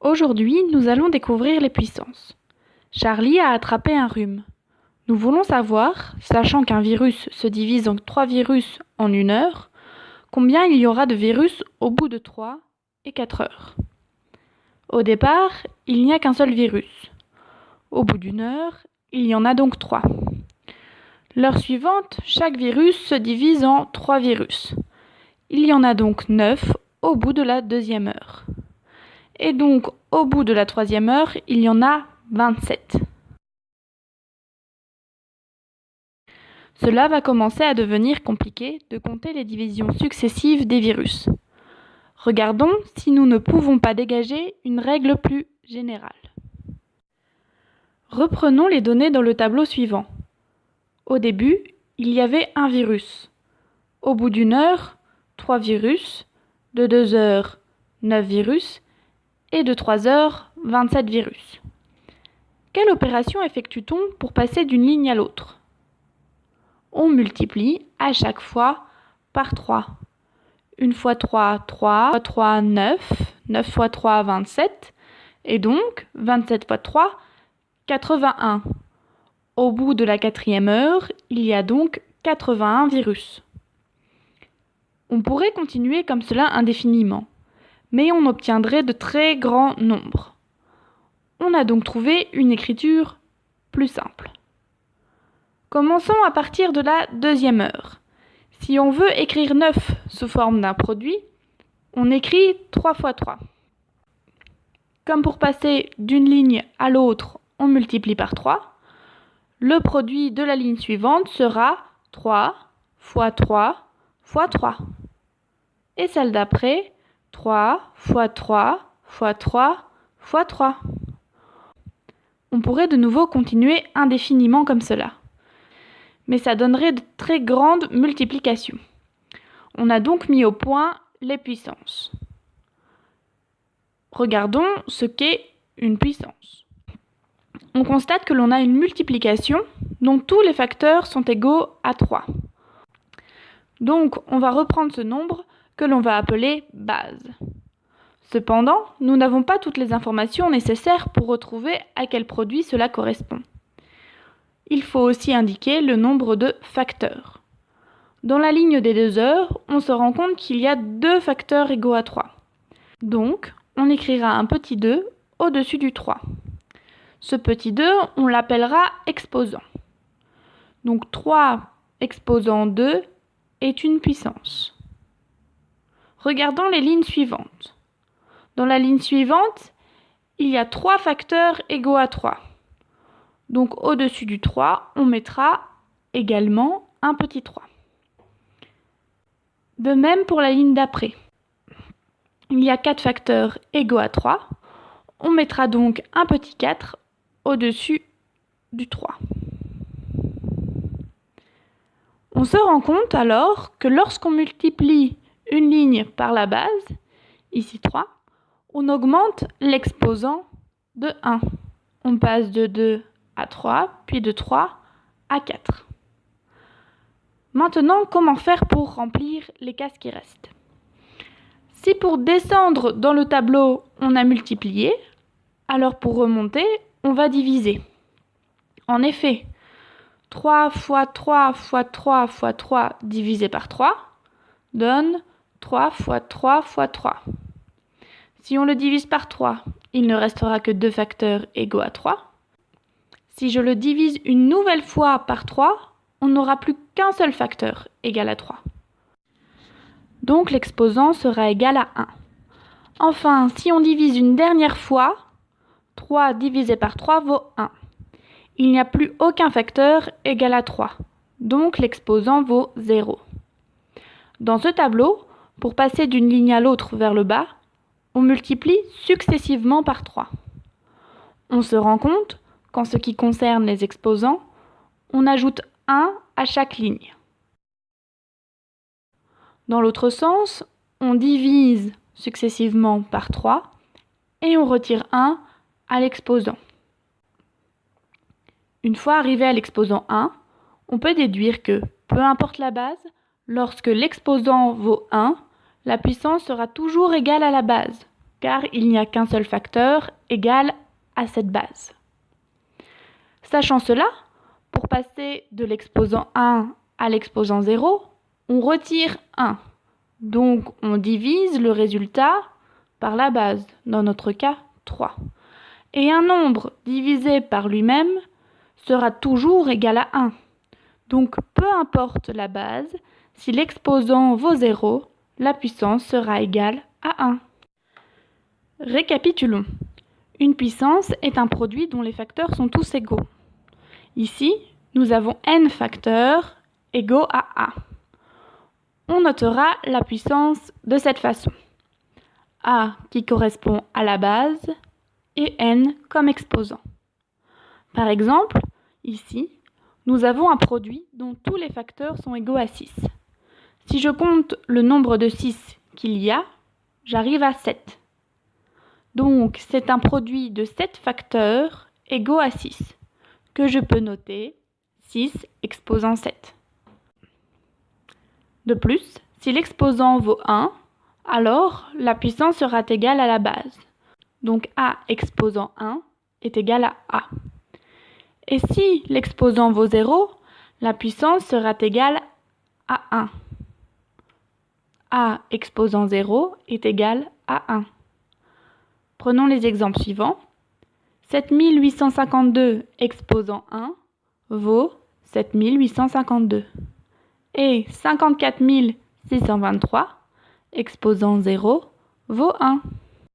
Aujourd'hui, nous allons découvrir les puissances. Charlie a attrapé un rhume. Nous voulons savoir, sachant qu'un virus se divise en 3 virus en 1 heure, combien il y aura de virus au bout de 3 et 4 heures. Au départ, il n'y a qu'un seul virus. Au bout d'1 heure, il y en a donc 3. L'heure suivante, chaque virus se divise en 3 virus. Il y en a donc 9 au bout de la 2e heure. Et donc, au bout de la 3e heure, il y en a 27. Cela va commencer à devenir compliqué de compter les divisions successives des virus. Regardons si nous ne pouvons pas dégager une règle plus générale. Reprenons les données dans le tableau suivant. Au début, il y avait un virus. Au bout d'1 heure, 3 virus. De 2 heures, 9 virus. Et de 3 heures, 27 virus. Quelle opération effectue-t-on pour passer d'une ligne à l'autre? On multiplie à chaque fois par 3. 1 fois 3, 3, fois 3, 9, 9 fois 3, 27, et donc 27 fois 3, 81. Au bout de la 4e heure, il y a donc 81 virus. On pourrait continuer comme cela indéfiniment, mais on obtiendrait de très grands nombres. On a donc trouvé une écriture plus simple. Commençons à partir de la 2e heure. Si on veut écrire 9 sous forme d'un produit, on écrit 3 fois 3. Comme pour passer d'une ligne à l'autre, on multiplie par 3. Le produit de la ligne suivante sera 3 fois 3 fois 3. Et celle d'après, 3 fois 3 fois 3 fois 3. On pourrait de nouveau continuer indéfiniment comme cela. Mais ça donnerait de très grandes multiplications. On a donc mis au point les puissances. Regardons ce qu'est une puissance. On constate que l'on a une multiplication dont tous les facteurs sont égaux à 3. Donc, on va reprendre ce nombre que l'on va appeler base. Cependant, nous n'avons pas toutes les informations nécessaires pour retrouver à quel produit cela correspond. Il faut aussi indiquer le nombre de facteurs. Dans la ligne des 2 heures, on se rend compte qu'il y a 2 facteurs égaux à 3. Donc, on écrira un petit 2 au-dessus du 3. Ce petit 2, on l'appellera exposant. Donc 3 exposant 2 est une puissance. Regardons les lignes suivantes. Dans la ligne suivante, il y a 3 facteurs égaux à 3. Donc au-dessus du 3, on mettra également un petit 3. De même pour la ligne d'après. Il y a 4 facteurs égaux à 3. On mettra donc un petit 4 au-dessus du 3. On se rend compte alors que lorsqu'on multiplie une ligne par la base, ici 3, on augmente l'exposant de 1. On passe de 2 à 3, puis de 3 à 4. Maintenant, comment faire pour remplir les cases qui restent? Si pour descendre dans le tableau, on a multiplié, alors pour remonter, on va diviser. En effet, 3 fois 3 fois 3 fois 3 divisé par 3 donne 3 fois 3 fois 3. Si on le divise par 3, il ne restera que 2 facteurs égaux à 3. Si je le divise une nouvelle fois par 3, on n'aura plus qu'un seul facteur égal à 3. Donc l'exposant sera égal à 1. Enfin, si on divise une dernière fois, 3 divisé par 3 vaut 1. Il n'y a plus aucun facteur égal à 3. Donc l'exposant vaut 0. Dans ce tableau, pour passer d'une ligne à l'autre vers le bas, on multiplie successivement par 3. On se rend compte qu'en ce qui concerne les exposants, on ajoute 1 à chaque ligne. Dans l'autre sens, on divise successivement par 3 et on retire 1 à l'exposant. Une fois arrivé à l'exposant 1, on peut déduire que, peu importe la base, lorsque l'exposant vaut 1, la puissance sera toujours égale à la base. car il n'y a qu'un seul facteur égal à cette base. Sachant cela, pour passer de l'exposant 1 à l'exposant 0, on retire 1. Donc on divise le résultat par la base, dans notre cas 3. Et un nombre divisé par lui-même sera toujours égal à 1. Donc peu importe la base, si l'exposant vaut 0, la puissance sera égale à 1. Récapitulons. Une puissance est un produit dont les facteurs sont tous égaux. Ici, nous avons n facteurs égaux à a. On notera la puissance de cette façon. A qui correspond à la base et n comme exposant. Par exemple, ici, nous avons un produit dont tous les facteurs sont égaux à 6. Si je compte le nombre de 6 qu'il y a, j'arrive à 7. Donc, c'est un produit de 7 facteurs égaux à 6, que je peux noter 6 exposant 7. De plus, si l'exposant vaut 1, alors la puissance sera égale à la base. Donc A exposant 1 est égal à A. Et si l'exposant vaut 0, la puissance sera égale à 1. A exposant 0 est égal à 1. Prenons les exemples suivants. 7852 exposant 1 vaut 7852. Et 54 623 exposant 0 vaut 1.